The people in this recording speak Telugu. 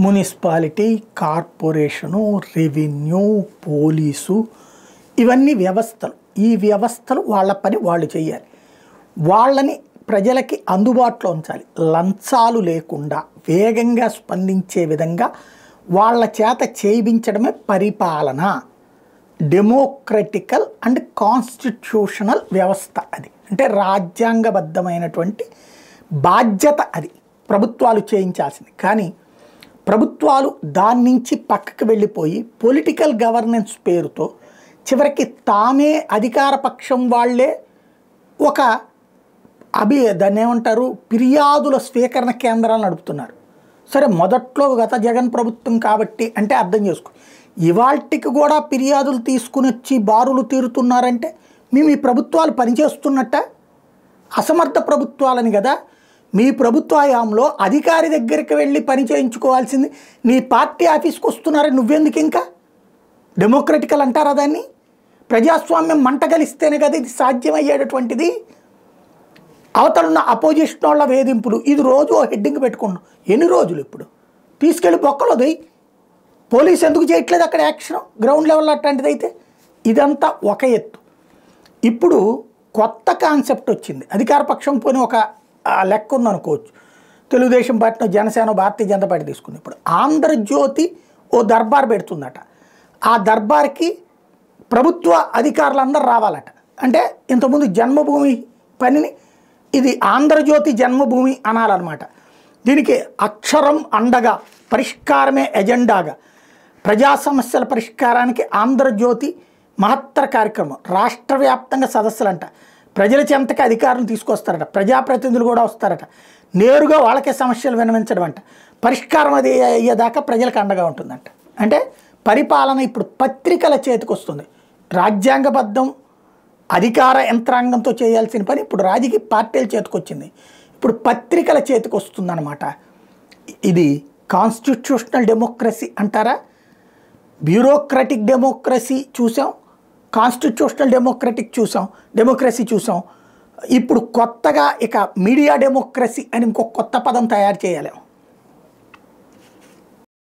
మున్సిపాలిటీ, కార్పొరేషను, రెవెన్యూ, పోలీసు ఇవన్నీ వ్యవస్థలు. ఈ వ్యవస్థలు వాళ్ళ పని వాళ్ళు చేయాలి. వాళ్ళని ప్రజలకి అందుబాటులో ఉంచాలి. లంచాలు లేకుండా వేగంగా స్పందించే విధంగా వాళ్ళ చేత చేయించడమే పరిపాలన. డెమోక్రటికల్ అండ్ కాన్స్టిట్యూషనల్ వ్యవస్థ అది. అంటే రాజ్యాంగబద్ధమైనటువంటి బాధ్యత అది ప్రభుత్వాలు చేయించాల్సింది. కానీ ప్రభుత్వాలు దాని నుంచి పక్కకు వెళ్ళిపోయి పొలిటికల్ గవర్నెన్స్ పేరుతో చివరికి తామే అధికార పక్షం వాళ్ళే ఒక దాన్ని ఏమంటారు, ఫిర్యాదుల స్వీకరణ కేంద్రాలు నడుపుతున్నారు. సరే, మొదట్లో గత జగన్ ప్రభుత్వం కాబట్టి అంటే అర్థం చేసుకో, ఇవాల్టికి కూడా ఫిర్యాదులు తీసుకుని వచ్చి బారులు తీరుతున్నారంటే మేము ఈ ప్రభుత్వాలు పనిచేస్తున్నట్ట? అసమర్థ ప్రభుత్వాలని కదా. మీ ప్రభుత్వ హయాంలో అధికారి దగ్గరికి వెళ్ళి పని చేయించుకోవాల్సింది నీ పార్టీ ఆఫీస్కి వస్తున్నారని నువ్వెందుకు ఇంకా డెమోక్రటికల్ అంటారా దాన్ని? ప్రజాస్వామ్యం మంటగలిస్తేనే కదా ఇది సాధ్యమయ్యేటటువంటిది. అవతలున్న అపోజిషన్ వాళ్ళ వేధింపులు ఇది రోజు హెడ్డింగ్ పెట్టుకున్నాం. ఎన్ని రోజులు ఇప్పుడు తీసుకెళ్ళి బొక్కలో దొయ్యి. పోలీసు ఎందుకు చేయట్లేదు అక్కడ యాక్షన్ గ్రౌండ్ లెవెల్లో అట్లాంటిది అయితే? ఇదంతా ఒక ఎత్తు. ఇప్పుడు కొత్త కాన్సెప్ట్ వచ్చింది. అధికార పక్షం పోని ఒక లెక్క ఉందనుకోవచ్చు. తెలుగుదేశం పార్టీలో జనసేన, భారతీయ జనతా పార్టీ తీసుకుంది. ఇప్పుడు ఆంధ్రజ్యోతి ఓ దర్బార్ పెడుతుందట. ఆ దర్బార్కి ప్రభుత్వ అధికారులందరూ రావాలట. అంటే ఇంతకుముందు జన్మభూమి పనిని ఇది ఆంధ్రజ్యోతి జన్మభూమి అనాలన్నమాట. దీనికి అక్షరం అండగా, పరిష్కారమే ఎజెండాగా, ప్రజా సమస్యల పరిష్కారానికి ఆంధ్రజ్యోతి మహత్తర కార్యక్రమం. రాష్ట్ర వ్యాప్తంగా సదస్సులంట. ప్రజల చెంతకి అధికారులు తీసుకొస్తారట. ప్రజాప్రతినిధులు కూడా వస్తారట. నేరుగా వాళ్ళకే సమస్యలు విన్నవించడం అంట. పరిష్కారం అది అయ్యేదాకా ప్రజలకు అండగా ఉంటుందంట. అంటే పరిపాలన ఇప్పుడు పత్రికల చేతికి వస్తుంది. రాజ్యాంగబద్ధం అధికార యంత్రాంగంతో చేయాల్సిన పని ఇప్పుడు రాజకీయ పార్టీల చేతికి వచ్చింది. ఇప్పుడు పత్రికల చేతికి వస్తుందన్నమాట. ఇది కాన్స్టిట్యూషనల్ డెమోక్రసీ అంటారా? బ్యూరోక్రటిక్ డెమోక్రసీ చూసాం, కాన్స్టిట్యూషనల్ డెమోక్రసీ చూసాం. ఇప్పుడు కొత్తగా ఇక మీడియా డెమోక్రసీ అని ఇంకొక కొత్త పదం తయారు చేయాలి.